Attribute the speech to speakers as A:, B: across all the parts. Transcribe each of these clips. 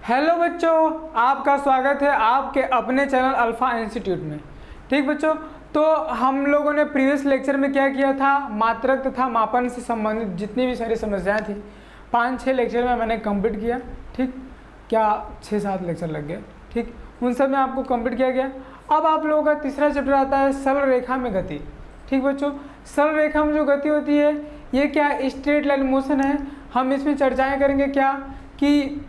A: Hello बच्चों, आपका स्वागत है आपके अपने चैनल अल्फा इंस्टीट्यूट में। ठीक बच्चों, तो हम लोगों ने प्रीवियस लेक्चर में क्या किया था, मात्रक तथा मापन से संबंधित जितनी भी सारी समस्याएं थी 5-6 लेक्चर में मैंने कंप्लीट किया। ठीक, क्या 6-7 लेक्चर लग गए। ठीक, उन सब में आपको कंप्लीट किया गया। अब आप लोगों का तीसरा चैप्टर आता है सरल रेखा में गति। ठीक बच्चों, सरल रेखा में जो गति होती है ये क्या स्ट्रेट लाइन मोशन है। हम इसमें चर्चाएँ करेंगे क्या कि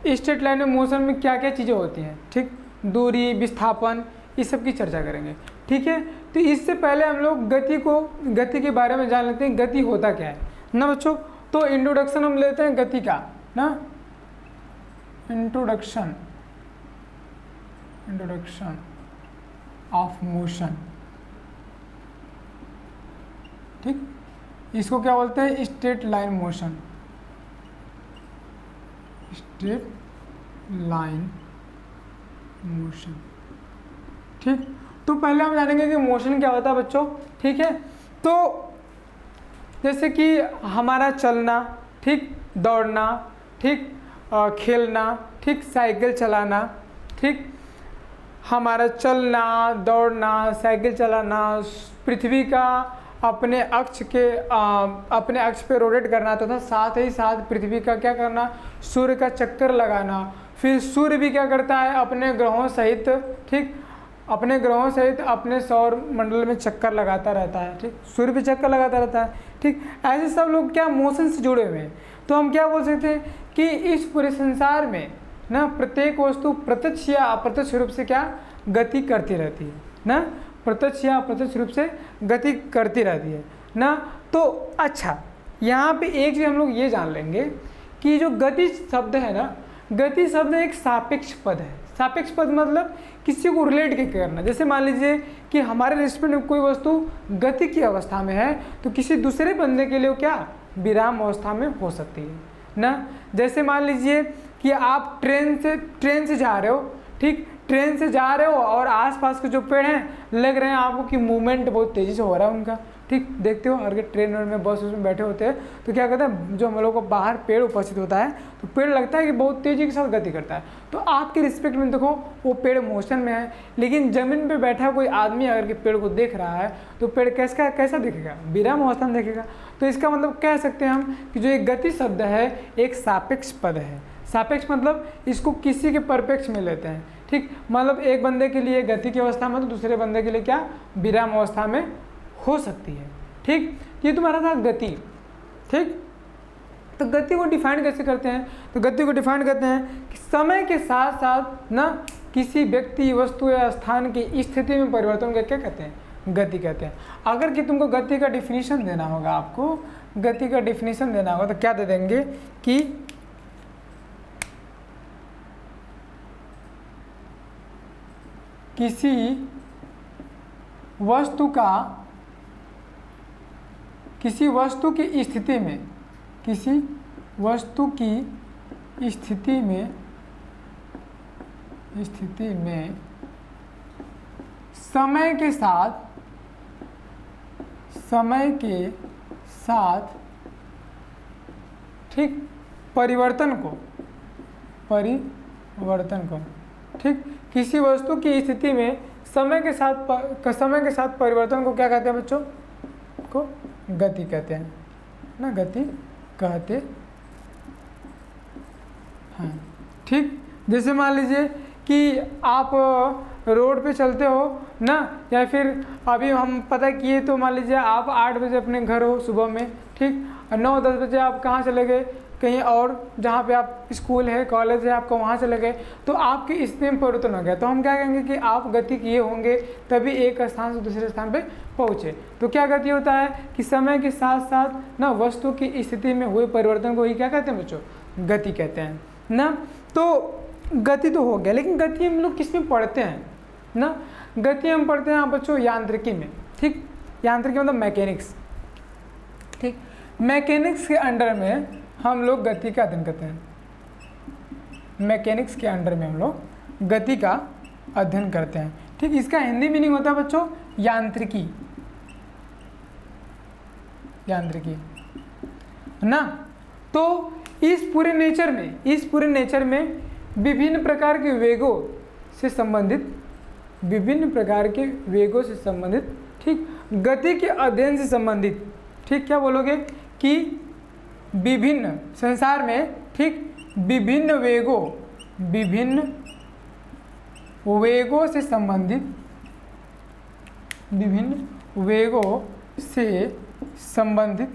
A: स्ट्रेट लाइन मोशन में क्या क्या चीज़ें होती हैं। ठीक, दूरी, विस्थापन, इस सब की चर्चा करेंगे। ठीक है, तो इससे पहले हम लोग गति के बारे में जान लेते हैं, गति होता क्या है ना बच्चों। तो इंट्रोडक्शन हम लेते हैं गति का ना, इंट्रोडक्शन ऑफ मोशन। ठीक, इसको क्या बोलते हैं, straight line motion, straight line motion. ठीक, तो पहले हम जानेंगे कि मोशन क्या होता है बच्चों। ठीक है, तो जैसे कि हमारा चलना, ठीक, दौड़ना, ठीक, खेलना, ठीक, साइकिल चलाना। ठीक, हमारा चलना, दौड़ना, साइकिल चलाना, पृथ्वी का अपने अक्ष पे रोटेट करना तथा साथ ही साथ पृथ्वी का क्या करना, सूर्य का चक्कर लगाना। फिर सूर्य भी क्या करता है, अपने ग्रहों सहित, ठीक, अपने ग्रहों सहित अपने सौर मंडल में चक्कर लगाता रहता है। ठीक, सूर्य भी चक्कर लगाता रहता है। ठीक, ऐसे सब लोग क्या मोशन से जुड़े हुए हैं। तो हम क्या बोल सकते हैं कि इस पूरे संसार में ना प्रत्येक वस्तु प्रत्यक्ष या अप्रत्यक्ष रूप से क्या गति करती रहती है ना, प्रत्यक्ष या अप्रत्यक्ष रूप से गति करती रहती है ना। तो अच्छा, यहाँ पे एक चीज़ हम लोग ये जान लेंगे कि जो गति शब्द है ना, गति शब्द एक सापेक्ष पद है। सापेक्ष पद मतलब किसी को रिलेट के करना। जैसे मान लीजिए कि हमारे रिस्पेक्ट में कोई वस्तु गति की अवस्था में है तो किसी दूसरे बंदे के लिए क्या विराम अवस्था में हो सकती है ना। जैसे मान लीजिए कि आप ट्रेन से जा रहे हो। ठीक, ट्रेन से जा रहे हो और आसपास के जो पेड़ हैं लग रहे हैं आपको कि मूवमेंट बहुत तेज़ी से हो रहा है उनका। ठीक, देखते हो अगर ट्रेन में बस उसमें बैठे होते हैं तो क्या कहते हैं, जो हम लोग को बाहर पेड़ उपस्थित होता है तो पेड़ लगता है कि बहुत तेज़ी के साथ गति करता है। तो आपके रिस्पेक्ट में देखो वो पेड़ मोशन में है, लेकिन ज़मीन पे बैठा कोई आदमी अगर के पेड़ को देख रहा है तो पेड़ कैसा दिखेगा, विराम अवस्था में देखेगा। तो इसका मतलब कह सकते हैं हम कि जो एक गति शब्द है एक सापेक्ष पद है। सापेक्ष मतलब इसको किसी के परिप्रेक्ष में लेते हैं। ठीक, मतलब एक बंदे के लिए गति की अवस्था में तो दूसरे बंदे के लिए क्या विराम अवस्था में हो सकती है। ठीक, ये तुम्हारा था गति। ठीक, तो गति को डिफाइन कैसे करते हैं, तो गति को डिफाइन करते हैं कि समय के साथ साथ ना किसी व्यक्ति, वस्तु या स्थान की स्थिति में परिवर्तन को क्या कहते हैं, गति कहते हैं। अगर कि तुमको गति का डिफिनीशन देना होगा, आपको गति का डिफिनीशन देना होगा तो क्या दे देंगे कि किसी वस्तु की स्थिति में समय के साथ ठीक परिवर्तन को ठीक, किसी वस्तु की स्थिति में समय के साथ परिवर्तन को क्या कहते हैं बच्चों, को गति कहते हैं ना, गति कहते हैं। ठीक, जैसे मान लीजिए कि आप रोड पे चलते हो ना, या फिर अभी हम पता किए तो मान लीजिए आप 8 बजे अपने घर हो सुबह में। ठीक, 9-10 बजे आप कहाँ चले गए, कहीं और जहाँ पे आप स्कूल है, कॉलेज है आपका, वहाँ चले गए तो आपके स्थिति में परिवर्तन हो गया। तो हम क्या कहेंगे कि आप गति किए होंगे तभी एक स्थान से दूसरे स्थान पे पहुँचे। तो क्या गति होता है कि समय के साथ साथ ना वस्तु की स्थिति में हुए परिवर्तन को ही क्या कहते हैं बच्चों, गति कहते हैं ना। तो गति तो हो गया, लेकिन गति हम लोग किस में पढ़ते हैं ना, गति हम पढ़ते हैं बच्चों यांत्रिकी में। ठीक, यांत्रिकी मतलब मैकेनिक्स। ठीक, मैकेनिक्स के अंडर में हम लोग गति का अध्ययन करते हैं। मैकेनिक्स के अंडर में हम लोग गति का अध्ययन करते हैं। ठीक, इसका हिंदी मीनिंग होता है बच्चों यांत्रिकी ना। तो इस पूरे नेचर में विभिन्न प्रकार के वेगों से संबंधित, विभिन्न प्रकार के वेगों से संबंधित, ठीक, गति के अध्ययन से संबंधित, ठीक, क्या बोलोगे कि विभिन्न संसार में, ठीक, विभिन्न वेगों से संबंधित, विभिन्न वेगों से संबंधित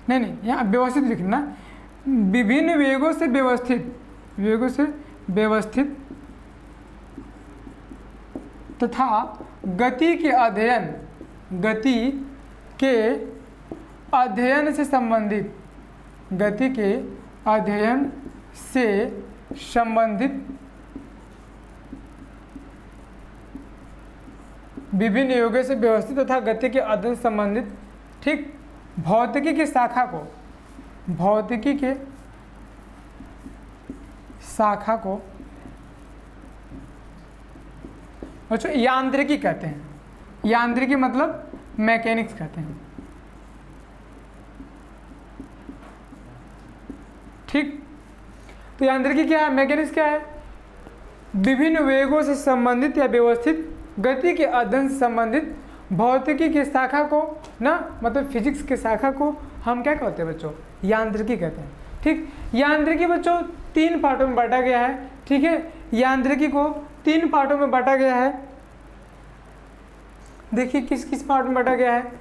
A: नहीं, यहाँ व्यवस्थित लिखना, विभिन्न वेगों से व्यवस्थित तथा गति के अध्ययन से संबंधित, गति के अध्ययन से संबंधित विभिन्न योगों से व्यवस्थित तथा गति के अध्ययन से संबंधित, ठीक, भौतिकी की शाखा को बच्चों यांत्रिकी कहते हैं। यांत्रिकी मतलब मैकेनिक्स कहते हैं, ठीक। तो यांत्रिकी क्या है, मैकेनिक्स क्या है? विभिन्न वेगों से संबंधित या व्यवस्थित गति के अध्ययन से संबंधित भौतिकी की शाखा को ना, मतलब फिजिक्स की शाखा को हम क्या कहते हैं बच्चों? यांत्रिकी कहते हैं, ठीक। यांत्रिकी बच्चों 3 पार्टों में बांटा गया है, ठीक है। यांत्रिकी को 3 पार्टों में बांटा गया है। देखिए किस किस पार्ट में बांटा गया है।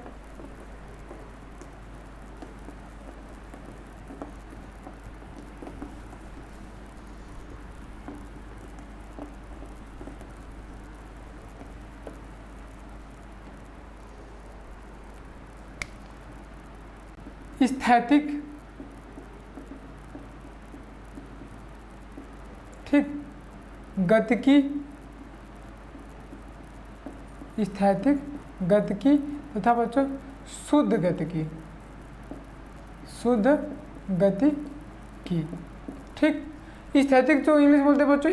A: स्थैतिक, ठीक, गतिकी, स्थैतिक गतिकी तथा बच्चों शुद्ध गतिकी, ठीक। स्थैतिक जो इंग्लिश बोलते हैं बच्चों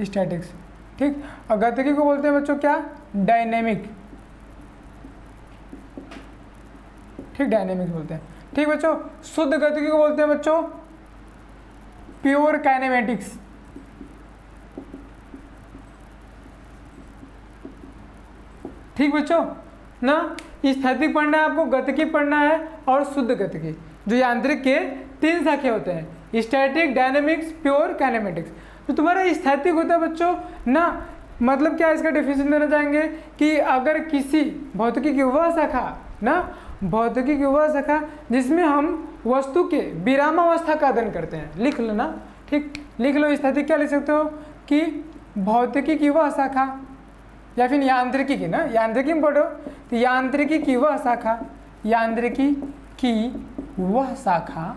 A: स्टैटिक्स, ठीक। और गतिकी को बोलते हैं बच्चों क्या? डायनेमिक, ठीक, डायनेमिक्स बोलते हैं, ठीक बच्चों। शुद्ध गतिकी को बोलते हैं बच्चों प्योर काइनेमेटिक्स, ठीक बच्चों ना। स्थैतिक पढ़ना है आपको, गतिकी पढ़ना है और शुद्ध गतिकी, जो यांत्रिक के 3 शाखे होते हैं, स्टैटिक, डायनेमिक्स, प्योर काइनेमेटिक्स। तो तुम्हारा स्थैतिक होता है बच्चों ना, मतलब क्या इसका डेफिनेशन देना चाहेंगे कि अगर किसी भौतिकी की वह शाखा ना, भौतिकी की वह शाखा जिसमें हम वस्तु के विरामावस्था का अध्ययन करते हैं, लिख लो ना, ठीक, लिख लो। स्थैतिक क्या लिख सकते हो कि भौतिकी की वह शाखा, या फिर यांत्रिकी की ना, यांत्रिकी में पढ़ो तो यांत्रिकी की वह शाखा, यांत्रिकी की वह शाखा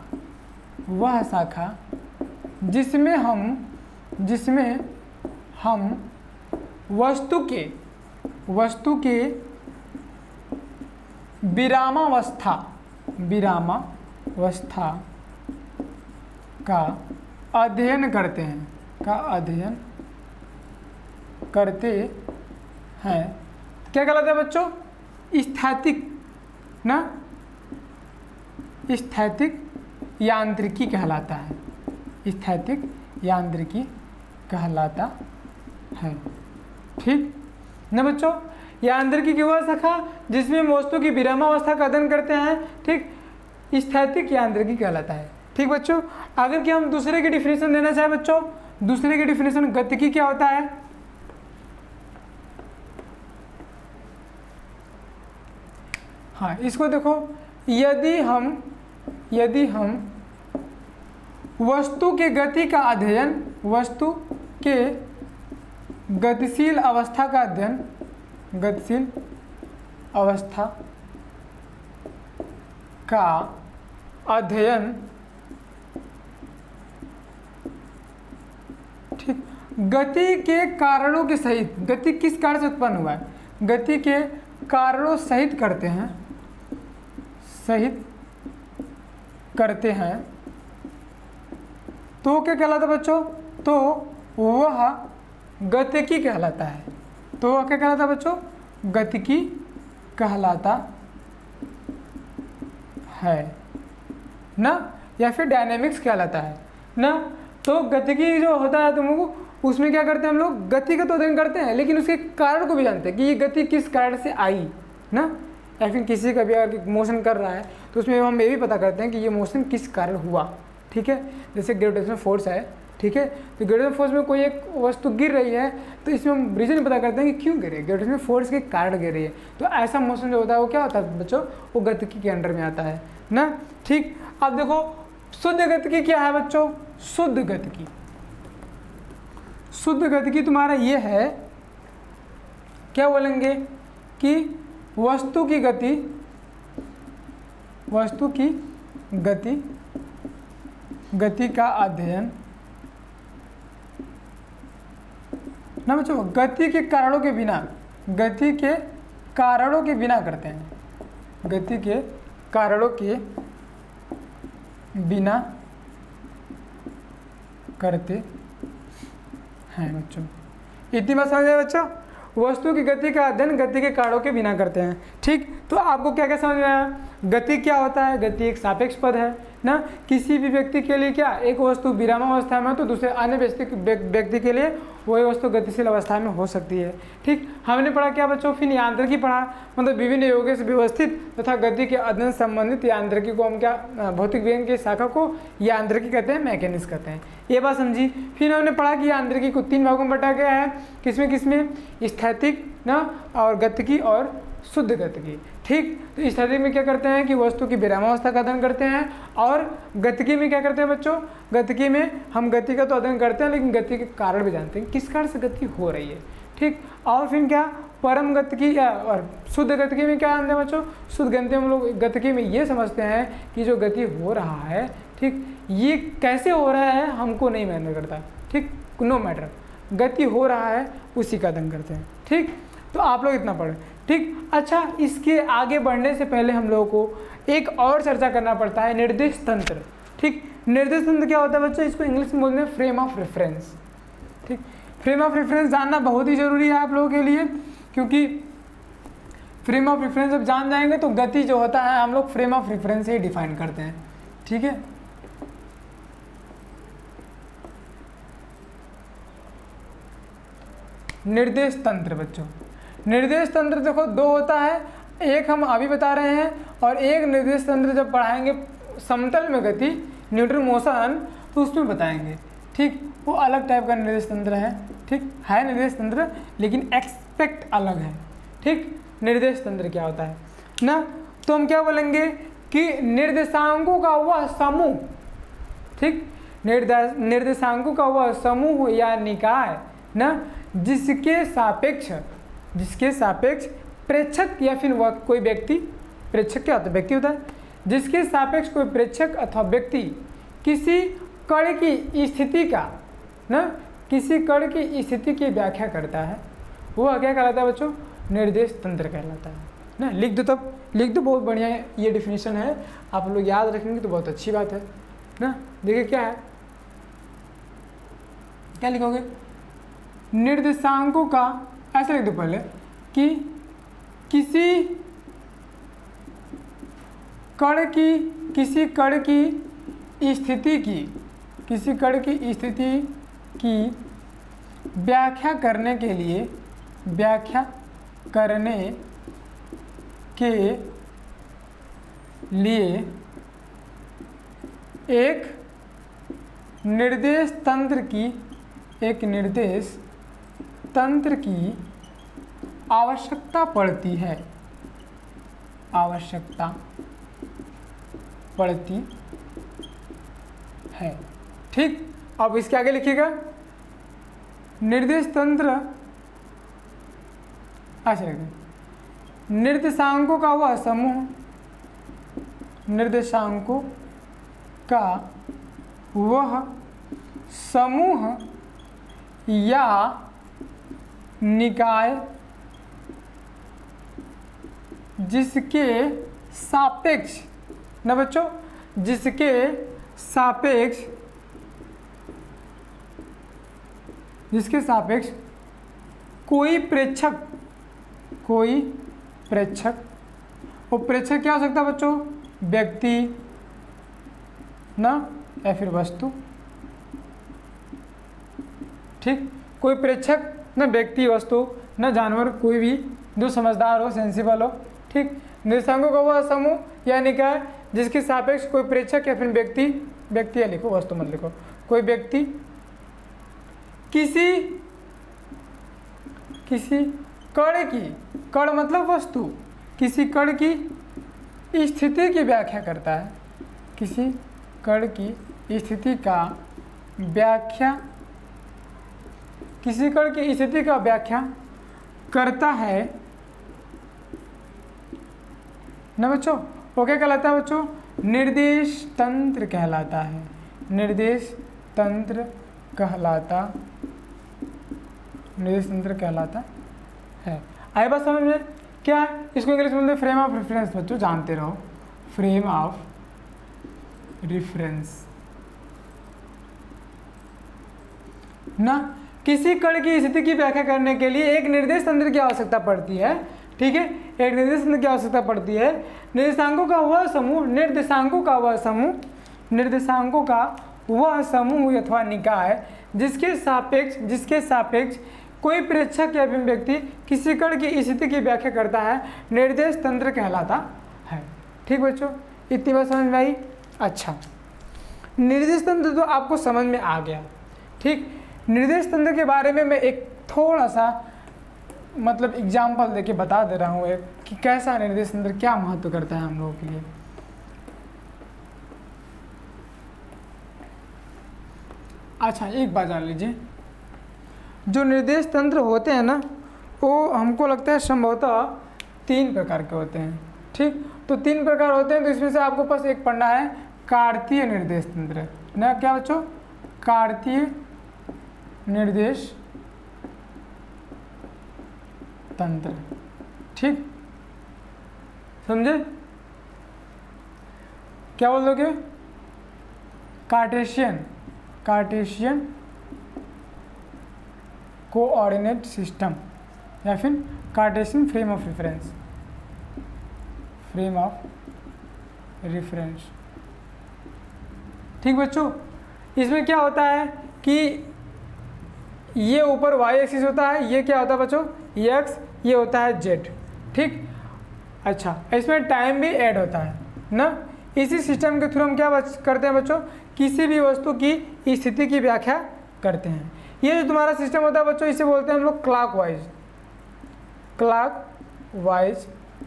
A: जिसमें हम वस्तु के विरामावस्था का अध्ययन करते हैं, क्या कहलाता है बच्चों? स्थैतिक ना, स्थैतिक यांत्रिकी कहलाता है, स्थैतिक यांत्रिकी कहलाता है, ठीक ना बच्चों। यांत्रिकी की वह शाखा जिसमें हम वस्तु की विरामावस्था का अध्ययन करते हैं, ठीक, स्थैतिक यांत्रिकी कहलाता है, ठीक बच्चों। अगर कि हम दूसरे की डिफिनेशन देना चाहें बच्चों, दूसरे की डिफिनेशन गतिकी क्या होता है? हाँ, इसको देखो, यदि हम वस्तु के गति का अध्ययन, वस्तु के गतिशील अवस्था का अध्ययन, गतिशील अवस्था का अध्ययन, ठीक, गति के कारणों के सहित, गति किस कारण से उत्पन्न हुआ है, गति के कारणों सहित करते हैं, तो क्या कहलाता बच्चों? तो वह गतिकी कहलाता है। तो वह क्या कहलाता है बच्चों? गतिकी कहलाता है ना, या फिर डायनेमिक्स कहलाता है ना। तो गतिकी जो होता है तुम लोगों को, उसमें क्या करते हैं हम लोग, गति का तो अध्ययन करते हैं लेकिन उसके कारण को भी जानते हैं कि ये गति किस कारण से आई ना, या फिर किसी का भी अगर मोशन कर रहा है तो उसमें हम ये भी पता करते हैं कि ये मोशन किस कारण हुआ। ठीक है, जैसे ग्रेविटेशनल फोर्स है, ठीक है, तो ग्रेविटेशनल फोर्स में कोई एक वस्तु गिर रही है तो इसमें हम रीजन पता करते हैं कि क्यों गिर रही है, ग्रेविटेशनल फोर्स के कारण गिर रही है। तो ऐसा मोशन जो होता है वो क्या होता है बच्चों, वो गतिकी के अंडर में आता है ना। ठीक, अब देखो शुद्ध गतिकी क्या है बच्चों? शुद्ध गतिकी, शुद्ध गतिकी तुम्हारा ये है, क्या बोलेंगे कि वस्तु की गति, वस्तु की गति, गति का अध्ययन ना बच्चों, गति के कारणों के बिना, गति के कारणों के बिना करते हैं, गति के कारणों के बिना करते हैं बच्चों। इतनी बात समझ आए बच्चों? वस्तु की गति का अध्ययन गति के कारणों के बिना करते हैं। ठीक, तो आपको क्या क्या समझ में आया? गति क्या होता है? गति एक सापेक्ष पद है ना। किसी भी व्यक्ति के लिए क्या, एक वस्तु विरामावस्था में तो दूसरे अन्य व्यक्ति के लिए वही वस्तु गतिशील अवस्था में हो सकती है। ठीक, हमने पढ़ा क्या बच्चों? फिर यांत्रिकी पढ़ा, मतलब विभिन्न योगों से व्यवस्थित तथा गति के अध्ययन संबंधित यांत्रिकी को हम क्या, भौतिक विज्ञान की शाखा को यांत्रिकी कहते हैं, मैकेनिक्स कहते हैं। ये बात समझी। फिर हमने पढ़ा कि यांत्रिकी को 3 भागों में बांटा गया है, किसमें किसमें? स्थैतिक ना, और गतिकी और शुद्ध गतिकी। ठीक, तो स्थैतिक में क्या करते हैं कि वस्तु की विरामावस्था का अध्ययन करते हैं, और गतिकी में क्या करते हैं बच्चों? गतिकी में हम गति का तो अध्ययन करते हैं लेकिन गति के कारण भी जानते हैं, किस कारण से गति हो रही है। ठीक, और फिर क्या, परम गतिकी और शुद्ध गतिकी में क्या जानते हैं बच्चों? शुद्ध गति हम लोग गतिकी में ये समझते हैं कि जो गति हो रहा है, ठीक, ये कैसे हो रहा है हमको नहीं मैटर करता। ठीक, नो मैटर, गति हो रहा है उसी का अध्ययन करते हैं। ठीक, तो आप लोग इतना पढ़ें। ठीक, अच्छा, इसके आगे बढ़ने से पहले हम लोगों को एक और चर्चा करना पड़ता है, निर्देश तंत्र। ठीक, निर्देश तंत्र क्या होता है बच्चों? इसको इंग्लिश में बोलते हैं फ्रेम ऑफ रेफरेंस। ठीक, फ्रेम ऑफ रेफरेंस जानना बहुत ही जरूरी है आप लोगों के लिए, क्योंकि फ्रेम ऑफ रेफरेंस जब जान जाएंगे तो गति जो होता है हम लोग फ्रेम ऑफ रेफरेंस से ही डिफाइन करते हैं। ठीक है, निर्देश तंत्र बच्चों, निर्देश तंत्र देखो 2 होता है, एक हम अभी बता रहे हैं और एक निर्देश तंत्र जब पढ़ाएंगे समतल में गति, न्यूट्रल मोशन, तो उसमें बताएंगे। ठीक, वो अलग टाइप का निर्देश तंत्र है। ठीक है, निर्देश तंत्र लेकिन एक्सपेक्ट अलग है। ठीक, निर्देश तंत्र क्या होता है ना, तो हम क्या बोलेंगे कि निर्देशांकों का वह समूह, ठीक, निर्देशांकों का वह समूह या निकाय ना, जिसके सापेक्ष प्रेक्षक या फिर वह कोई व्यक्ति, प्रेक्षक क्या होता है? व्यक्ति होता है, जिसके सापेक्ष कोई प्रेक्षक अथवा व्यक्ति किसी कण की स्थिति का ना, किसी कण की स्थिति की व्याख्या करता है, वो क्या कहलाता है बच्चों? निर्देश तंत्र कहलाता है ना। लिख दो, तब लिख दो, बहुत बढ़िया ये डिफिनीशन है, आप लोग याद रखेंगे तो बहुत अच्छी बात है ना। देखिए क्या है, क्या लिखोगे? निर्देशांकों का, ऐसे लिख दो पहले कि किसी कण की स्थिति की व्याख्या करने के लिए एक निर्देश तंत्र की आवश्यकता पड़ती है। ठीक, अब इसके आगे लिखिएगा निर्देश तंत्र, अच्छा लिखिए, निर्देशांकों का वह समूह, निर्देशांकों का वह समूह या निकाय जिसके सापेक्ष ना बच्चों, जिसके सापेक्ष कोई प्रेक्षक, कोई प्रेक्षक, वो प्रेक्षक क्या हो सकता है बच्चों, व्यक्ति ना या फिर वस्तु, ठीक, कोई प्रेक्षक न व्यक्ति वस्तु न जानवर, कोई भी जो समझदार हो, सेंसिबल हो, ठीक। निर्देशांकों का वह समूह या निकाय जिसके सापेक्ष कोई प्रेक्षक या फिर व्यक्ति, व्यक्ति या लिखो वस्तु मत लिखो, कोई व्यक्ति किसी कण की, कण मतलब वस्तु, किसी कण की स्थिति की व्याख्या करता है, किसी कण की स्थिति का व्याख्या, किसी कण की स्थिति का व्याख्या करता है ना बच्चों, वो क्या कहलाता है बच्चों, निर्देश तंत्र कहलाता है, निर्देश तंत्र कहलाता, निर्देश तंत्र कहलाता है। आए बात समझ में, क्या है इसको इंग्लिश में फ्रेम ऑफ रेफरेंस, बच्चों जानते रहो, फ्रेम ऑफ रेफरेंस ना। किसी कण की स्थिति की व्याख्या करने के लिए एक निर्देश तंत्र की आवश्यकता पड़ती है, ठीक है, एक निर्देश तंत्र की आवश्यकता पड़ती है। निर्देशांकों का वह समूह, निर्देशांकों का वह समूह, निर्देशांकों का वह समूह अथवा निकाय जिसके सापेक्ष कोई प्रेक्षक या व्यक्ति किसी कण की स्थिति की व्याख्या करता है, निर्देश तंत्र कहलाता है। ठीक बच्चों, इतनी बात समझ में आई। अच्छा, निर्देश तंत्र तो आपको समझ में आ गया, ठीक। निर्देश तंत्र के बारे में मैं एक थोड़ा सा मतलब एग्जाम्पल देके बता दे रहा हूँ एक कि कैसा निर्देश तंत्र क्या महत्व करता है हम लोगों के लिए। अच्छा, एक बात जान लीजिए, जो निर्देश तंत्र होते हैं ना, वो हमको लगता है संभवतः 3 प्रकार के होते हैं, ठीक। तो 3 प्रकार होते हैं, तो इसमें से आपको पास एक पढ़ना है कार्तीय निर्देश तंत्र ना। क्या बच्चों, कार्तीय निर्देश तंत्र, ठीक, समझे। क्या बोल दोगे, कार्टेशियन कोऑर्डिनेट सिस्टम या फिर कार्टेशियन फ्रेम ऑफ रेफरेंस, ठीक बच्चों। इसमें क्या होता है कि ये ऊपर y एक्सिस होता है, ये क्या होता है बच्चों, x, ये होता है z, ठीक। अच्छा, इसमें टाइम भी ऐड होता है ना। इसी सिस्टम के थ्रू हम क्या करते हैं बच्चों, किसी भी वस्तु की स्थिति की व्याख्या करते हैं। ये जो तुम्हारा सिस्टम होता है बच्चों, इसे बोलते हैं हम लोग clockwise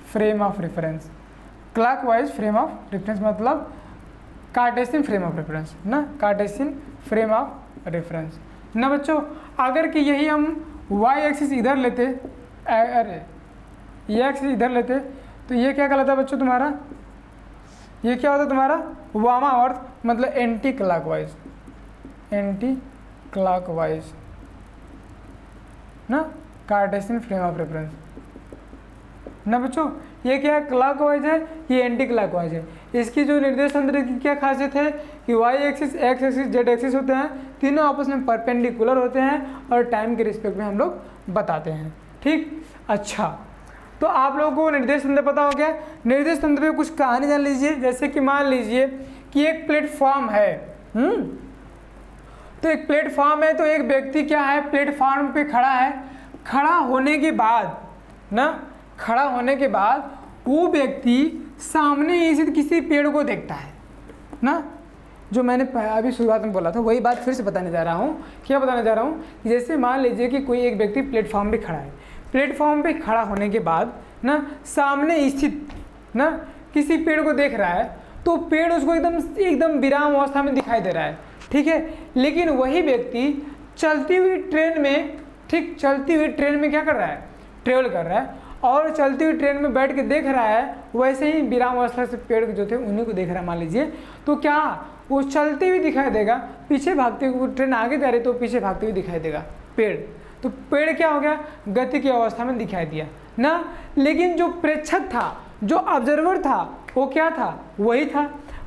A: frame of reference. Clockwise frame of reference मतलब कार्टेशियन फ्रेम ऑफ रेफरेंस ना, कार्टेशियन फ्रेम ऑफ रेफरेंस ना बच्चों। अगर कि यही हम y एक्सिस इधर लेते, अरे ये एक्सिस इधर लेते, तो ये क्या कहलाता है बच्चों तुम्हारा, ये क्या होता है तुम्हारा वामावर्त, मतलब एंटी क्लॉकवाइज ना, कार्टेशियन फ्रेम ऑफ रेफरेंस ना बच्चों। ये क्या है, क्लॉकवाइज है, ये एंटी क्लॉकवाइज है। इसकी जो निर्देश तंत्र की क्या खासियत है कि y axis, x axis, z axis होते हैं, तीनों आपस में परपेंडिकुलर होते हैं और टाइम के रिस्पेक्ट में हम लोग बताते हैं, ठीक। अच्छा, तो आप लोगों को निर्देश तंत्र पता हो गया। निर्देश तंत्र पे कुछ कहानी जान लीजिए। जैसे कि मान लीजिए कि एक प्लेटफॉर्म है, तो एक प्लेटफॉर्म है, तो एक व्यक्ति क्या है, प्लेटफॉर्म पे खड़ा है। खड़ा होने के बाद वो व्यक्ति सामने स्थित किसी पेड़ को देखता है ना। जो मैंने अभी शुरुआत में बोला था वही बात फिर से बताने जा रहा हूँ। क्या बताने जा रहा हूँ, जैसे मान लीजिए कि कोई एक व्यक्ति प्लेटफॉर्म पे खड़ा है। प्लेटफॉर्म पे खड़ा होने के बाद ना सामने स्थित ना किसी पेड़ को देख रहा है, तो पेड़ उसको एकदम विराम अवस्था में दिखाई दे रहा है, ठीक है। लेकिन वही व्यक्ति चलती हुई ट्रेन में क्या कर रहा है, ट्रेवल कर रहा है, और चलती हुई ट्रेन में बैठ के देख रहा है। वैसे ही विराम अवस्था से पेड़ जो थे उन्हीं को देख रहा है मान लीजिए, तो क्या वो चलते हुए दिखाई देगा, पीछे भागते हुए, ट्रेन आगे जा रही तो पीछे भागते हुए दिखाई देगा पेड़। तो पेड़ क्या हो गया, गति की अवस्था में दिखाई दिया ना। लेकिन जो प्रेक्षक था, जो ऑब्जर्वर था, वो क्या था, वही था।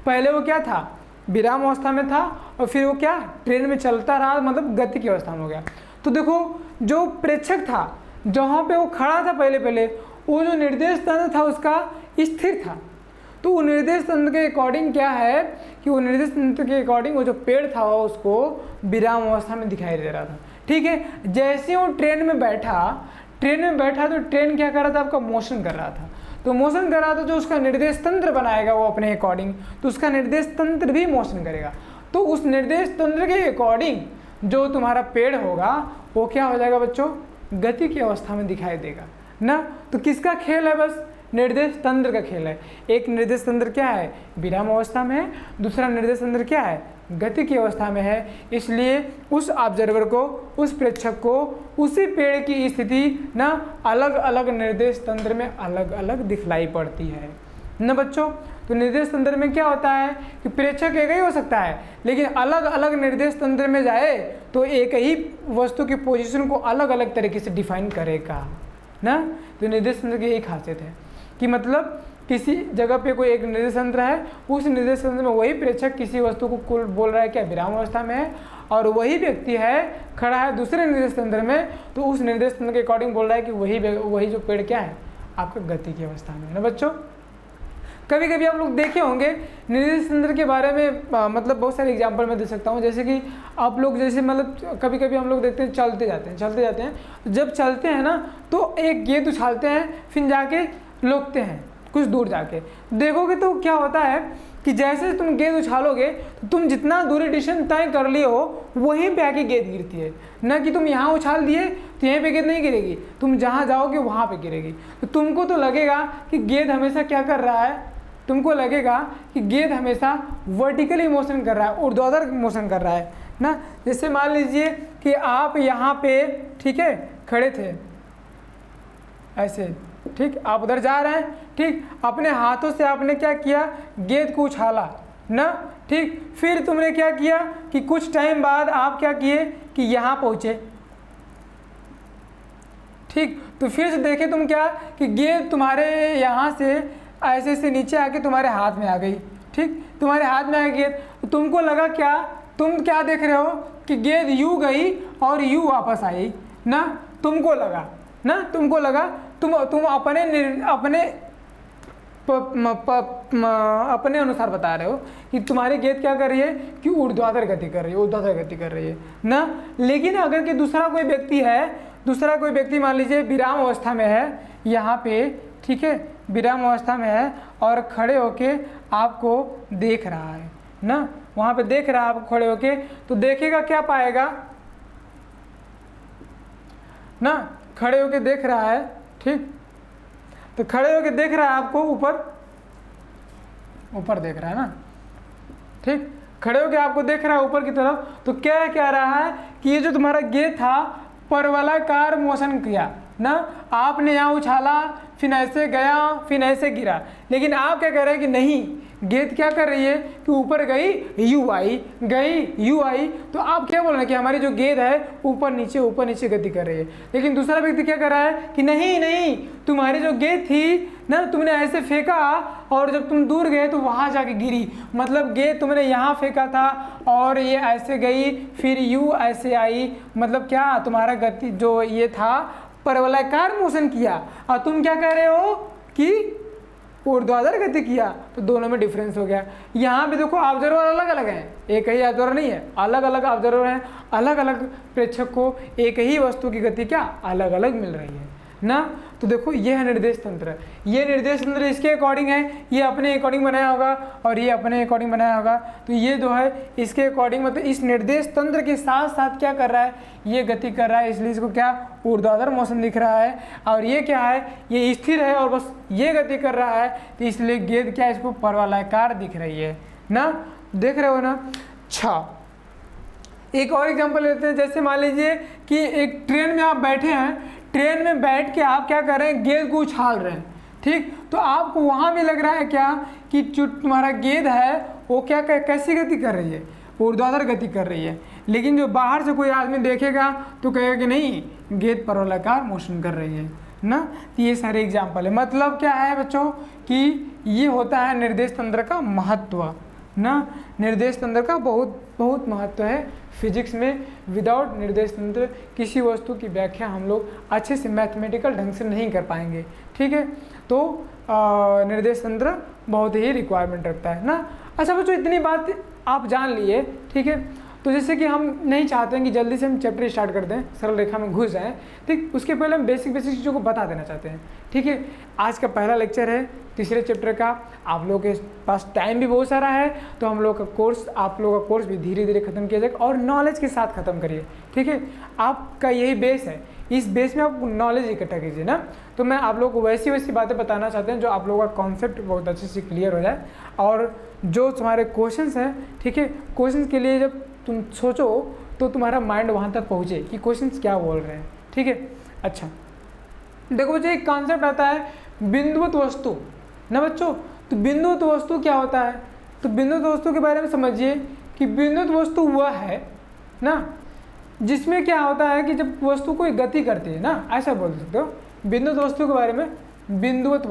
A: पहले वो क्या था, विराम अवस्था में था, और फिर वो क्या ट्रेन में चलता रहा, मतलब गति की अवस्था में हो गया। तो देखो, जो प्रेक्षक था जहाँ पे वो खड़ा था पहले पहले वो जो निर्देश तंत्र था उसका स्थिर था। तो वो निर्देश तंत्र के अकॉर्डिंग क्या है कि वो निर्देश तंत्र के अकॉर्डिंग वो जो पेड़ था उसको विराम अवस्था में दिखाई दे रहा था। ठीक है, जैसे वो ट्रेन में बैठा तो ट्रेन क्या कर रहा था, आपका मोशन कर रहा था। तो मोशन कर रहा था, जो उसका निर्देश तंत्र बनाएगा वो अपने अकॉर्डिंग, तो उसका निर्देश तंत्र भी मोशन करेगा। तो उस निर्देश तंत्र के अकॉर्डिंग जो तुम्हारा पेड़ होगा वो क्या हो जाएगा बच्चों, गति की अवस्था में दिखाई देगा ना। तो किसका खेल है, बस निर्देश तंत्र का खेल है। एक निर्देश तंत्र क्या है, विराम अवस्था में है, दूसरा निर्देश तंत्र क्या है, गति की अवस्था में है। इसलिए उस ऑब्जर्वर को, उस प्रेक्षक को उसी पेड़ की स्थिति ना अलग अलग निर्देश तंत्र में अलग अलग दिखलाई पड़ती है ना बच्चों। तो निर्देश तंत्र में क्या होता है कि प्रेक्षक एक ही हो सकता है, लेकिन अलग अलग निर्देश तंत्र में जाए तो एक ही वस्तु की पोजीशन को अलग अलग तरीके से डिफाइन करेगा ना। तो निर्देश तंत्र की यही खासियत है कि मतलब किसी जगह पे कोई एक निर्देश तंत्र है, उस निर्देश तंत्र में वही प्रेक्षक किसी वस्तु को कुल बोल रहा है क्या, विराम अवस्था में है, और वही व्यक्ति है खड़ा है दूसरे निर्देश तंत्र में, तो उस निर्देश तंत्र के अकॉर्डिंग बोल रहा है कि वही जो पेड़ क्या है, आपका गति की अवस्था में है ना बच्चों। कभी कभी आप लोग देखे होंगे निर्देश तंत्र के बारे में मतलब बहुत सारे एग्जांपल मैं दे सकता हूँ। जैसे कि आप लोग जैसे मतलब कभी कभी हम लोग देखते हैं चलते जाते हैं, जब चलते हैं ना तो एक गेंद उछालते हैं, फिर जाके रोकते हैं कुछ दूर जाके, देखोगे तो क्या होता है कि जैसे तुम गेंद उछालोगे तो तुम जितना दूरी डिस्टेंस तय कर लिए हो वहीं पे आके गेंद गिरती है, ना कि तुम यहाँ उछाल दिए तो यहीं पे गेंद नहीं गिरेगी, तुम जहाँ जाओगे वहाँ पे गिरेगी। तो तुमको तो लगेगा कि गेंद हमेशा क्या कर रहा है, तुमको लगेगा कि गेंद हमेशा वर्टिकली मोशन कर रहा है, ऊर्ध्वाधर मोशन कर रहा है ना। जैसे मान लीजिए कि आप यहाँ पे ठीक है खड़े थे ऐसे, ठीक, आप उधर जा रहे हैं, ठीक, अपने हाथों से आपने क्या किया, गेंद को उछाला ना, ठीक, फिर तुमने क्या किया कि कुछ टाइम बाद आप क्या किए कि यहाँ पहुँचे, ठीक, तो फिर से देखे तुम क्या कि गेंद तुम्हारे यहाँ से ऐसे से नीचे आके तुम्हारे हाथ में आ गई, ठीक, तुम्हारे हाथ में आ गई गेंद, तो तुमको लगा क्या, तुम क्या देख रहे हो कि गेंद यूँ गई और यूँ वापस आई ना, तुमको लगा ना, तुमको लगा तुम अपने अनुसार बता रहे हो कि तुम्हारी गेंद क्या कर रही है कि ऊर्ध्वाधर गति कर रही है ना। लेकिन अगर कि दूसरा कोई व्यक्ति मान लीजिए विराम अवस्था में है यहाँ पे, ठीक है, विराम अवस्था में है और खड़े होके आपको देख रहा है ना, वहाँ पे देख रहा है आपको खड़े होके, तो देखेगा क्या पाएगा ना, खड़े होके देख रहा है, ठीक, तो खड़े होके देख रहा है आपको ऊपर देख रहा है ना, ठीक, खड़े होके आपको देख रहा है ऊपर की तरफ। तो क्या कह रहा है कि ये जो तुम्हारा गेंद था परवलयाकार मोशन किया ना, आपने यहाँ उछाला, फिर ऐसे गया, फिर ऐसे गिरा, लेकिन आप क्या कह रहे हैं कि नहीं, गेंद क्या कर रही है कि ऊपर गई यू आई, तो आप क्या बोल रहे हैं कि हमारी जो गेंद है ऊपर नीचे गति कर रही है। लेकिन दूसरा व्यक्ति क्या कर रहा है कि नहीं, तुम्हारी जो गेंद थी ना, तुमने ऐसे फेंका और जब तुम दूर गए तो वहाँ जाके गिरी, मतलब गेंद तुमने यहाँ फेंका था और ये ऐसे गई, फिर यू ऐसे आई, मतलब क्या तुम्हारा गति जो ये था परवलयाकार मोशन किया, और तुम क्या कह रहे हो कि ऊर्ध्वाधर गति किया। तो दोनों में डिफरेंस हो गया। यहाँ पे देखो ऑब्जर्वर अलग अलग हैं, एक ही ऑब्जर्वर नहीं है, अलग अलग ऑब्जर्वर हैं, अलग अलग प्रेक्षक को एक ही वस्तु की गति क्या अलग अलग मिल रही है ना। तो देखो ये है निर्देश तंत्र, ये निर्देश तंत्र इसके अकॉर्डिंग है, ये अपने अकॉर्डिंग बनाया होगा और ये अपने अकॉर्डिंग बनाया होगा। तो ये जो है इसके अकॉर्डिंग मतलब इस निर्देश तंत्र के साथ साथ क्या कर रहा है, ये गति कर रहा है, इसलिए इसको क्या ऊर्ध्वाधर मोशन दिख रहा है। और ये क्या है, ये स्थिर है और बस ये गति कर रहा है, तो इसलिए गेंद क्या इसको परवलयाकार दिख रही है ना, देख रहे हो ना। अच्छा, एक और एग्जांपल लेते हैं। जैसे मान लीजिए कि एक ट्रेन में आप बैठे हैं, ट्रेन में बैठ के आप क्या कर रहे हैं, गेंद को उछाल रहे हैं, ठीक, तो आपको वहाँ भी लग रहा है क्या कि जो तुम्हारा गेंद है वो क्या कैसी गति कर रही है, ऊर्ध्वाधर गति कर रही है। लेकिन जो बाहर से कोई आदमी देखेगा तो कहेगा कि नहीं, गेंद परवलयाकार मोशन कर रही है ना। तो ये सारे एग्जाम्पल है। मतलब क्या है बच्चों कि ये होता है निर्देश तंत्र का महत्व ना, निर्देश तंत्र का बहुत बहुत महत्व है फिजिक्स में विदाउट निर्देश तंत्र किसी वस्तु की व्याख्या हम लोग अच्छे से मैथमेटिकल ढंग से नहीं कर पाएंगे, ठीक है। तो निर्देश तंत्र बहुत ही रिक्वायरमेंट रखता है ना। अच्छा बच्चों, इतनी बात आप जान लिए, ठीक है। तो जैसे कि हम नहीं चाहते हैं कि जल्दी से हम चैप्टर स्टार्ट कर दें, सरल रेखा में घुस जाएं, ठीक। उसके पहले हम बेसिक चीज़ों को बता देना चाहते हैं, ठीक है। आज का पहला लेक्चर है तीसरे चैप्टर का। आप लोगों के पास टाइम भी बहुत सारा है, तो हम लोग का कोर्स, आप लोगों का कोर्स भी धीरे धीरे खत्म किया जाएगा और नॉलेज के साथ खत्म करिए, ठीक है। आपका यही बेस है, इस बेस में आप नॉलेज इकट्ठा कीजिए ना। तो मैं आप लोगों को वैसी बातें बताना चाहते हैं जो आप लोगों का कॉन्सेप्ट बहुत अच्छे से क्लियर हो जाए, और जो तुम्हारे क्वेश्चंस हैं, ठीक है, क्वेश्चंस के लिए जब तुम सोचो तो तुम्हारा माइंड वहाँ तक पहुँचे कि क्वेश्चंस क्या बोल रहे हैं, ठीक है। अच्छा देखो बच्चों, एक कॉन्सेप्ट आता है बिंदुवत वस्तु ना बच्चों। तो बिंदुवत वस्तु क्या होता है? तो बिंदुवत वस्तु के बारे में समझिए कि बिंदुवत वस्तु वह है ना जिसमें क्या होता है कि जब वस्तु कोई गति करती है ना, ऐसा बोल सकते हो बिंदुवत वस्तु के बारे में। बिंदुवत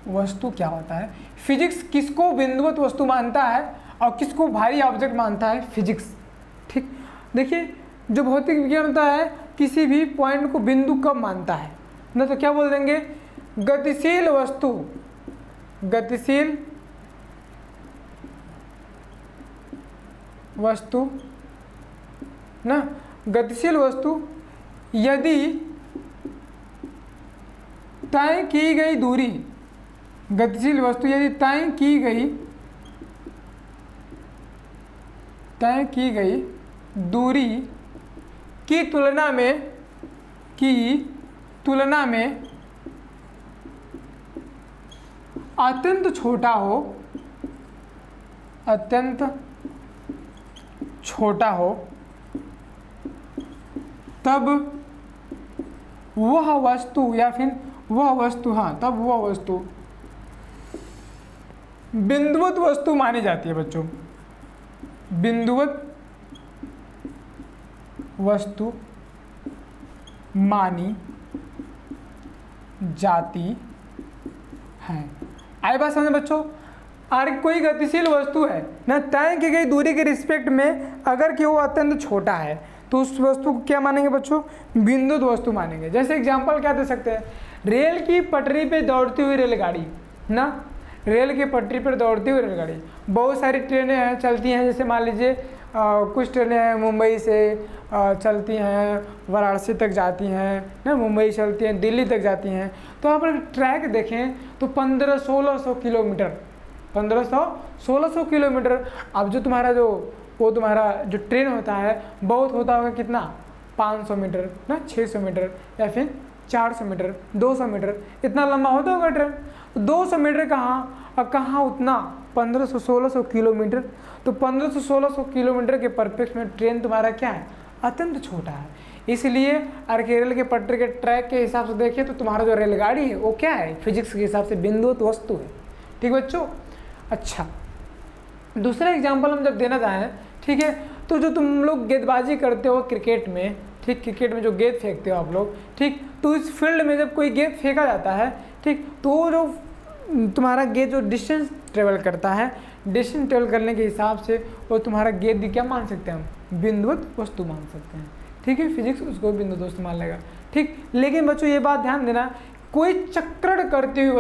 A: वस्तु क्या होता है? फिजिक्स किसको बिंदुवत वस्तु मानता है और किसको भारी ऑब्जेक्ट मानता है? फिजिक्स, ठीक। देखिए, जो भौतिक विज्ञान होता है किसी भी पॉइंट को बिंदु कब मानता है ना, तो क्या बोल देंगे? गतिशील वस्तु ना, गतिशील वस्तु यदि तय की गई दूरी, गतिशील वस्तु यदि तय की गई दूरी की तुलना में अत्यंत छोटा हो, तब वह वस्तु तब वह वस्तु बिंदुवत वस्तु मानी जाती है बच्चों। बिंदुवत वस्तु मानी जाती है। आई बात समझ बच्चों? और कोई गतिशील वस्तु है ना, तय की गई दूरी के रिस्पेक्ट में अगर कि वो अत्यंत छोटा है तो उस वस्तु को क्या मानेंगे बच्चों? बिंदुवत वस्तु मानेंगे। जैसे एग्जांपल क्या दे सकते हैं? रेल की पटरी पे दौड़ती हुई रेलगाड़ी ना, रेल की पटरी पर दौड़ती हुई रेलगाड़ी, बहुत सारी ट्रेनें हैं चलती हैं। जैसे मान लीजिए कुछ ट्रेनें हैं मुंबई से चलती हैं, वाराणसी तक जाती हैं ना, मुंबई चलती हैं, दिल्ली तक जाती हैं। तो आप ट्रैक देखें तो 1500-1600 किलोमीटर, 1500-1600 किलोमीटर। अब जो तुम्हारा जो ट्रेन होता है बहुत होता होगा कितना? 500 मीटर ना, 600 मीटर या फिर 400 मीटर, 200 मीटर, इतना लंबा होता होगा ट्रेन। 200 मीटर कहाँ और कहाँ उतना 1500-1600 किलोमीटर। तो 1500-1600 किलोमीटर के परफेक्ट में ट्रेन तुम्हारा क्या है? अत्यंत छोटा है। इसलिए अगर रेल के पटरी के ट्रैक के हिसाब से देखें तो तुम्हारा जो रेलगाड़ी है वो क्या है? फिजिक्स के हिसाब से बिंदुवत वस्तु है, ठीक बच्चों। अच्छा, दूसरा एग्जाम्पल हम जब देना चाहें, ठीक है, तो जो तुम लोग गेंदबाजी करते हो क्रिकेट में, ठीक, क्रिकेट में जो गेंद फेंकते हो आप लोग, ठीक, तो इस फील्ड में जब कोई गेंद फेंका जाता है, ठीक, तो जो तुम्हारा गेंद जो डिस्टेंस ट्रेवल करता है, डिस्टेंस ट्रेवल करने के हिसाब से वो तुम्हारा गेंद भी क्या मान सकते हैं हम? बिंदुवत वस्तु मान सकते हैं, ठीक है। फिजिक्स उसको बिंदुवत वस्तु मान लेगा, ठीक। लेकिन बच्चों ये बात ध्यान देना, कोई चक्रण करती हुई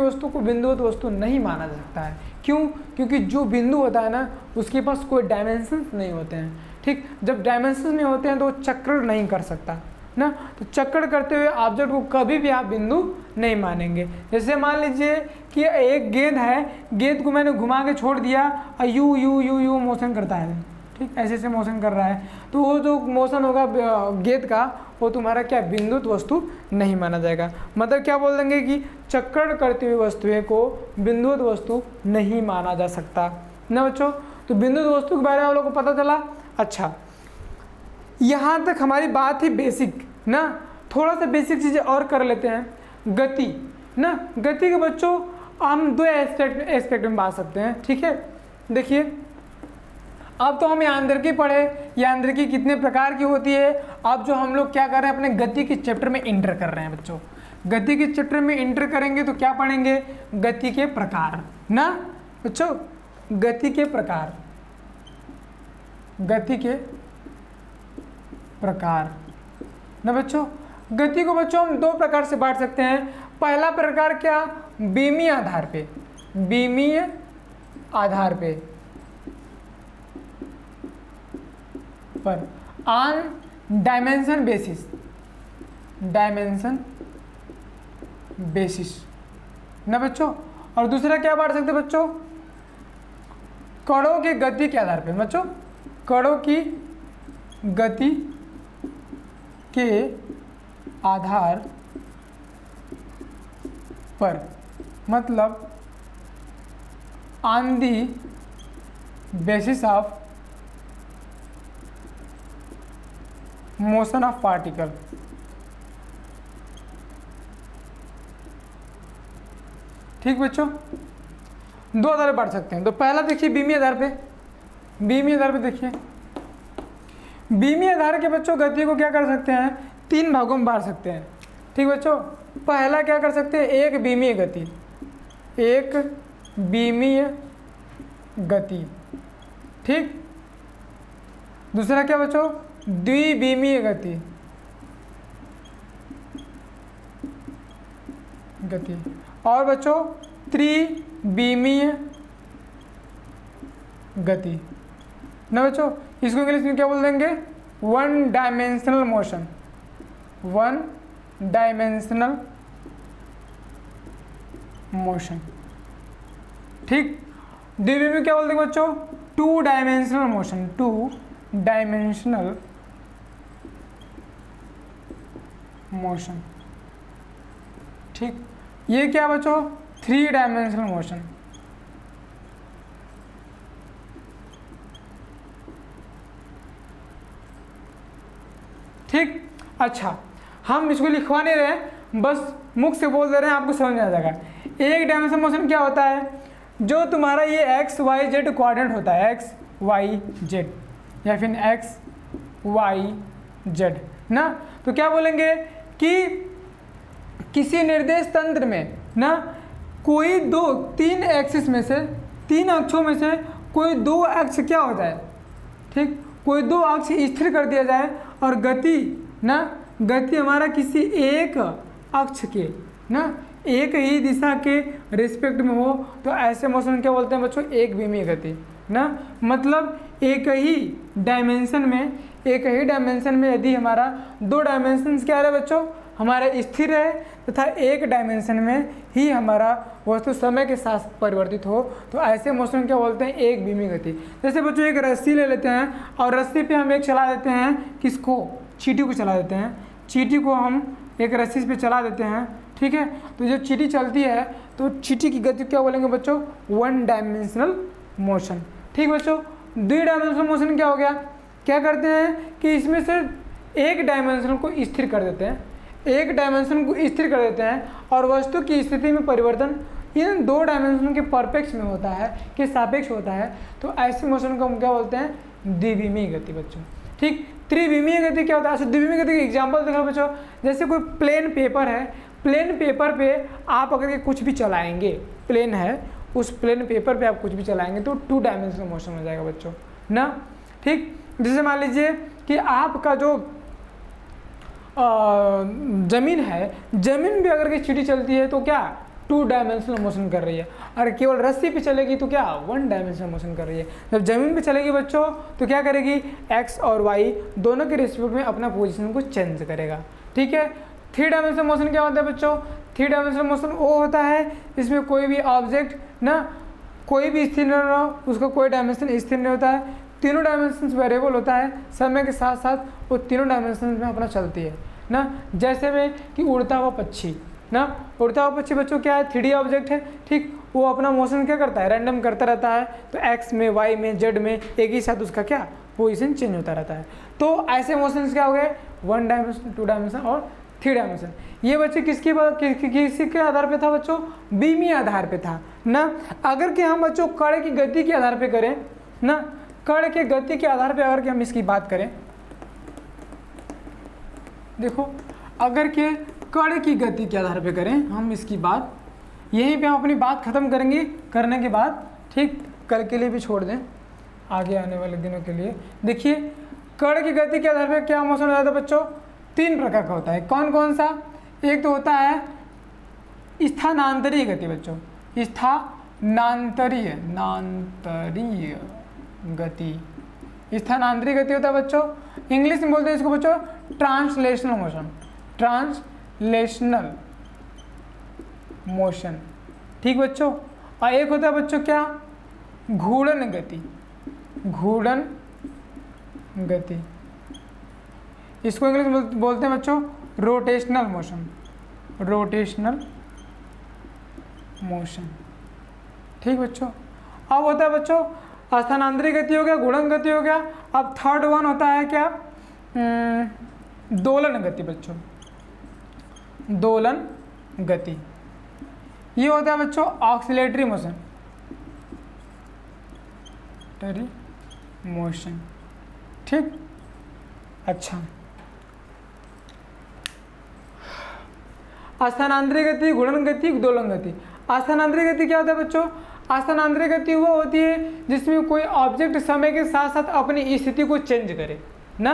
A: वस्तु को बिंदुवत वस्तु नहीं माना जा सकता है। क्यों? क्योंकि जो बिंदु होता है ना उसके पास कोई डायमेंशंस नहीं होते हैं, ठीक। जब डायमेंशंस नहीं होते हैं तो वो चक्रण नहीं कर सकता ना। तो चक्कर करते हुए ऑब्जेक्ट को कभी भी आप बिंदु नहीं मानेंगे। जैसे मान लीजिए कि एक गेंद है, गेंद को मैंने घुमा के छोड़ दिया और you you you you motion करता है, ठीक, ऐसे ऐसे मोशन कर रहा है, तो वो जो मोशन होगा गेंद का वो तुम्हारा क्या? बिंदुवत वस्तु नहीं माना जाएगा। मतलब क्या बोल देंगे कि चक्कर करती हुई वस्तुएं को बिंदुवत वस्तु नहीं माना जा सकता ना बच्चों। तो बिंदुवत वस्तु के बारे में आप लोगों को पता चला। अच्छा, यहाँ तक हमारी बात ही बेसिक ना। थोड़ा सा बेसिक चीज़ें और कर लेते हैं। गति ना, गति के बच्चों हम दो एस्पेक्ट में बात सकते हैं, ठीक है। देखिए, अब तो हम यांत्रिकी पढ़े, यांत्रिकी कितने प्रकार की होती है। अब जो हम लोग क्या कर रहे हैं, अपने गति के चैप्टर में इंटर कर रहे हैं बच्चों। गति के चैप्टर में इंटर करेंगे तो क्या पढ़ेंगे? गति के प्रकार ना, बच्चों गति के प्रकार, गति के प्रकार ना बच्चों। गति को बच्चों हम दो प्रकार से बांट सकते हैं। पहला प्रकार क्या, बीमीय आधार पे, बीमीय आधार पे पर on dimension basis, dimension basis ना बच्चों। और दूसरा क्या बांट सकते हैं बच्चों, कणों की गति के आधार पे बच्चों, कणों की गति के आधार पर, मतलब on the basis of motion of particle. ठीक बच्चों, दो आधार पे बांट सकते हैं। तो पहला देखिए बीमीय आधार पे, बीमीय आधार पे देखिए, बीमीय आधार के बच्चों गति को क्या कर सकते हैं, तीन भागों में बांट सकते हैं। ठीक बच्चों, पहला क्या कर सकते हैं, एक बीमीय गति, एक बीमीय गति। ठीक, दूसरा क्या बच्चों, द्विबीमीय गति, गति। और बच्चों त्रिबीमीय गति ना बच्चों। इसको इंग्लिश में क्या बोल देंगे, one dimensional motion, one dimensional motion. ठीक, द्विबीमीय क्या बोल देंगे बच्चों, two dimensional motion, two dimensional motion. ठीक, ये क्या बच्चों, थ्री डायमेंशनल मोशन। ठीक, अच्छा हम इसको लिखवा नहीं रहे, बस मुख से बोल दे रहे हैं, आपको समझ में आ जाएगा। एक डायमेंशनल मोशन क्या होता है, जो तुम्हारा ये एक्स वाई जेड कोऑर्डिनेट होता है, एक्स वाई जेड या फिर एक्स वाई जेड ना। तो क्या बोलेंगे कि किसी निर्देश तंत्र में ना कोई दो, तीन एक्सिस में से, तीन अक्षों में से कोई दो अक्ष क्या हो जाए, ठीक, कोई दो अक्ष स्थिर कर दिया जाए और गति ना, गति हमारा किसी एक अक्ष के ना एक ही दिशा के रिस्पेक्ट में हो, तो ऐसे मोशन क्या बोलते हैं बच्चों, एक बीमीय गति ना। मतलब एक ही डायमेंशन में, एक ही डायमेंशन में यदि हमारा दो डायमेंशंस क्या है बच्चों, हमारा स्थिर है तथा एक डायमेंशन में ही हमारा वस्तु समय के साथ परिवर्तित हो, तो ऐसे मोशन क्या बोलते हैं, एक बीमीय गति। जैसे बच्चों एक रस्सी ले लेते हैं और रस्सी पे हम एक चला देते हैं, किसको, चींटी को चला देते हैं, चींटी को हम एक रस्सी पे चला देते हैं। ठीक है, तो जब चींटी चलती है तो चींटी की गति क्या बोलेंगे बच्चों, वन डायमेंशनल मोशन। ठीक बच्चों, द्वि डायमेंशनल मोशन क्या हो गया, क्या करते हैं कि इसमें से एक डायमेंशन को स्थिर कर देते हैं, एक डायमेंशन को स्थिर कर देते हैं और वस्तु की स्थिति में परिवर्तन इन दो डायमेंशन के परपेक्ष में होता है, कि सापेक्ष होता है, तो ऐसे मोशन को हम क्या बोलते हैं, द्विबीमीय गति बच्चों। ठीक, त्रिबीमीय गति क्या होता है, द्विबीमीय गति का एग्जाम्पल देखो बच्चों, जैसे कोई प्लेन पेपर है, प्लेन पेपर पे आप अगर कुछ भी चलाएंगे, प्लेन है, उस प्लेन पेपर पे आप कुछ भी चलाएंगे तो टू डायमेंशनल मोशन हो जाएगा बच्चों ना। ठीक, जैसे मान लीजिए कि आपका जो जमीन है, जमीन पे अगर चींटी चलती है तो क्या, टू डायमेंशनल मोशन कर रही है, और केवल रस्सी पे चलेगी तो क्या, वन डायमेंशनल मोशन कर रही है। जब जमीन पे चलेगी बच्चों तो क्या करेगी, एक्स और वाई दोनों के रिस्पेक्ट में अपना पोजीशन को चेंज करेगा। ठीक है, थ्री डायमेंशनल मोशन क्या होता है बच्चों, थ्री डायमेंशनल मोशन वो होता है इसमें कोई भी ऑब्जेक्ट ना, कोई भी स्थिर न हो, उसका कोई डायमेंशन स्थिर नहीं होता है, तीनों डायमेंशन वेरिएबल होता है, समय के साथ साथ वो तीनों डायमेंशन में अपना चलती है ना। जैसे में कि उड़ता हुआ पक्षी ना, उड़ता हुआ पक्षी बच्चों क्या है, 3D ऑब्जेक्ट है। ठीक, वो अपना मोशन क्या करता है, रैंडम करता रहता है, तो एक्स में, वाई में, जेड में एक ही साथ उसका क्या पोजीशन चेंज होता रहता है। तो ऐसे मोशन क्या हो गए, वन डायमेंशन, टू डायमेंशन और थ्री डायमेंशन। ये बच्चे किसके किसी के आधार पे था बच्चों, बीमीय आधार पे था ना। अगर कि हम बच्चों कण की गति के आधार पे करें ना, कण के गति के आधार पे अगर कि हम इसकी बात करें, देखो अगर के कण की गति के आधार पे करें हम इसकी बात, यहीं पे हम अपनी बात खत्म करेंगे, करने के बाद ठीक, कल के लिए भी छोड़ दें, आगे आने वाले दिनों के लिए। देखिए कण की गति के आधार पर क्या मोशन हो जाता है बच्चों, 3 प्रकार का होता है। कौन कौन सा? एक तो होता है स्थानांतरीय गति बच्चों, स्थानांतरीय गति, स्थानांतरीय गति होता है बच्चों। इंग्लिश में बोलते हैं इसको बच्चों ट्रांसलेशनल मोशन, ट्रांसलेशनल मोशन, ठीक बच्चों। और एक होता है बच्चों क्या, घूर्णन गति, घूर्णन गति, इसको इंग्लिश में बोलते हैं बच्चों रोटेशनल मोशन, रोटेशनल मोशन, ठीक बच्चों। अब होता है बच्चों स्थानांतरित गति हो गया, गुणन गति हो गया। अब थर्ड वन होता है क्या, दोलन गति बच्चों, दोलन गति। ये होता है बच्चों ऑक्सीलेटरी मोशन, मोशन, ठीक। अच्छा, स्थानांतरित गति, गुणन गति, दोलन गति। स्थानांतरित गति क्या होता है बच्चों, स्थानांतरित गति वो होती है जिसमें कोई ऑब्जेक्ट समय के साथ साथ अपनी स्थिति को चेंज करे ना।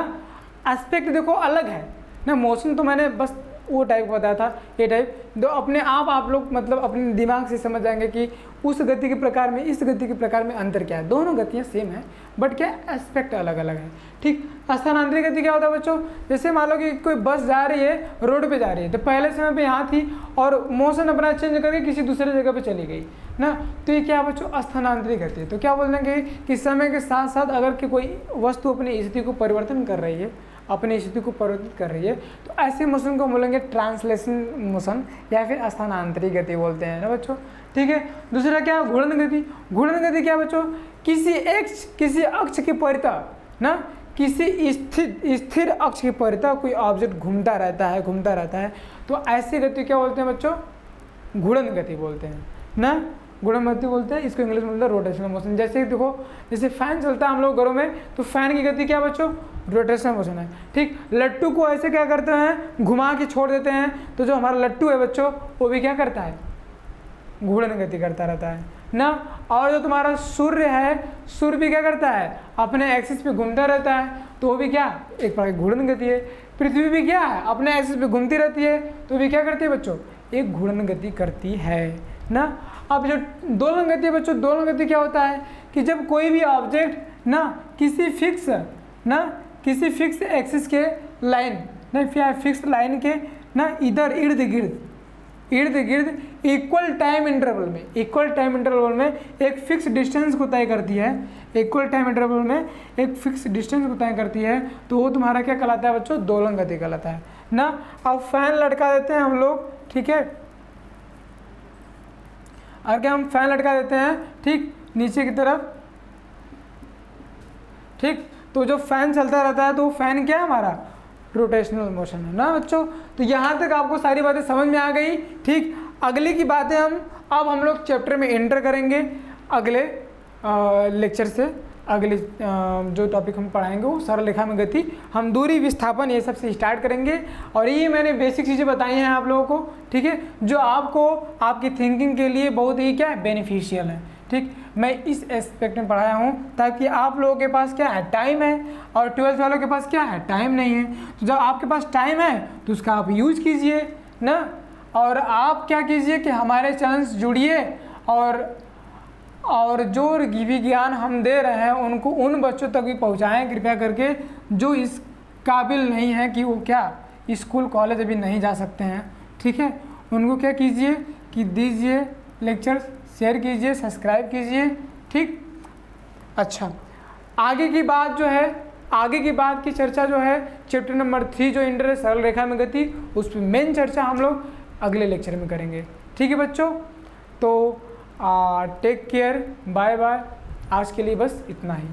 A: एस्पेक्ट देखो अलग है ना, मोशन तो मैंने बस वो टाइप बताया था, ये टाइप तो अपने आप लोग मतलब अपने दिमाग से समझ जाएंगे कि उस गति के प्रकार में इस गति के प्रकार में अंतर क्या है। दोनों गतियाँ सेम है बट क्या एस्पेक्ट अलग अलग है, ठीक। स्थानांतरित गति क्या होता है बच्चों, जैसे मान लो कि कोई बस जा रही है, रोड पे जा रही है, तो पहले समय पे यहाँ थी और मोशन अपना चेंज करके किसी दूसरे जगह पे चली गई ना, तो ये क्या बच्चों स्थानांतरित गति है। तो क्या बोल देंगे कि समय के साथ साथ अगर कि कोई वस्तु अपनी स्थिति को परिवर्तन कर रही है, अपनी स्थिति को परिवर्तित कर रही है, तो ऐसे मोशन को बोलेंगे ट्रांसलेशन मोशन या फिर स्थानांतरित गति बोलते हैं ना बच्चों, ठीक है। दूसरा क्या, घूर्णन गति। घूर्णन गति क्या बच्चों, किसी अक्ष के परितः ना, किसी स्थिर अक्ष के परितः कोई ऑब्जेक्ट घूमता रहता है, तो ऐसी गति क्या बोलते हैं बच्चों, घूर्णन गति बोलते हैं ना, घूर्णन गति बोलते हैं। इसको इंग्लिश में बोलते हैं रोटेशनल मोशन। जैसे देखो, जैसे फैन चलता है हम लोग घरों में, तो फैन की गति क्या बच्चों, रोटेशनल मोशन है, ठीक। लट्टू को ऐसे क्या करते हैं, घुमा के छोड़ देते हैं, तो जो हमारा लट्टू है बच्चों वो भी क्या करता है, घूर्णन गति करता रहता है ना। और जो तुम्हारा सूर्य है, सूर्य भी क्या करता है, अपने एक्सिस पे घूमता रहता है, तो वो भी क्या एक प्रकार की घूर्णन गति है। पृथ्वी भी क्या है, अपने एक्सिस पे घूमती रहती है, तो भी क्या करती है बच्चों, एक घूर्णन गति करती है ना। अब जो दोलन गति है बच्चों, दोलन गति क्या होता है कि जब कोई भी ऑब्जेक्ट ना किसी फिक्स एक्सिस के लाइन ना, फिक्स लाइन के ना इधर इर्द गिर्द इक्वल टाइम इंटरवल में एक फिक्स डिस्टेंस को तय करती है, इक्वल टाइम इंटरवल में एक फिक्स डिस्टेंस को तय करती है, तो वो तुम्हारा क्या कहलाता है बच्चों, दोलन गति कहलाता है ना। अब फैन लटका देते हैं हम लोग, ठीक है, और क्या हम फैन लटका देते हैं, ठीक, नीचे की तरफ, ठीक, तो जो फैन चलता रहता है तो वो फैन क्या है हमारा, रोटेशनल मोशन है ना बच्चों। तो यहाँ तक आपको सारी बातें समझ में आ गई, ठीक। अगली की बातें अब हम लोग चैप्टर में एंटर करेंगे अगले लेक्चर से। अगले जो टॉपिक हम पढ़ाएंगे वो सरल रेखा में गति, हम दूरी विस्थापन ये सब से स्टार्ट करेंगे। और ये मैंने बेसिक चीज़ें बताई हैं आप लोगों को, ठीक है, जो आपको आपकी थिंकिंग के लिए बहुत ही क्या है, बेनिफिशियल है, ठीक। मैं इस एस्पेक्ट में पढ़ाया हूँ ताकि आप लोगों के पास क्या है, टाइम है, और 12th वालों के पास क्या है, टाइम नहीं है। तो जब आपके पास टाइम है तो उसका आप यूज कीजिए ना, और आप क्या कीजिए कि हमारे चैनल से जुड़िए, और जो भी ज्ञान हम दे रहे हैं उनको उन बच्चों तक भी पहुँचाएँ कृपया करके जो इस काबिल नहीं है कि वो क्या स्कूल कॉलेज अभी नहीं जा सकते हैं, ठीक है। उनको क्या कीजिए कि दीजिए लेक्चर, शेयर कीजिए, सब्सक्राइब कीजिए, ठीक। अच्छा, आगे की बात की चर्चा जो है चैप्टर नंबर 3 जो इंटर है सरल रेखा में गति, उस पर मेन चर्चा हम लोग अगले लेक्चर में करेंगे, ठीक है बच्चों। तो टेक केयर, बाय बाय, आज के लिए बस इतना ही।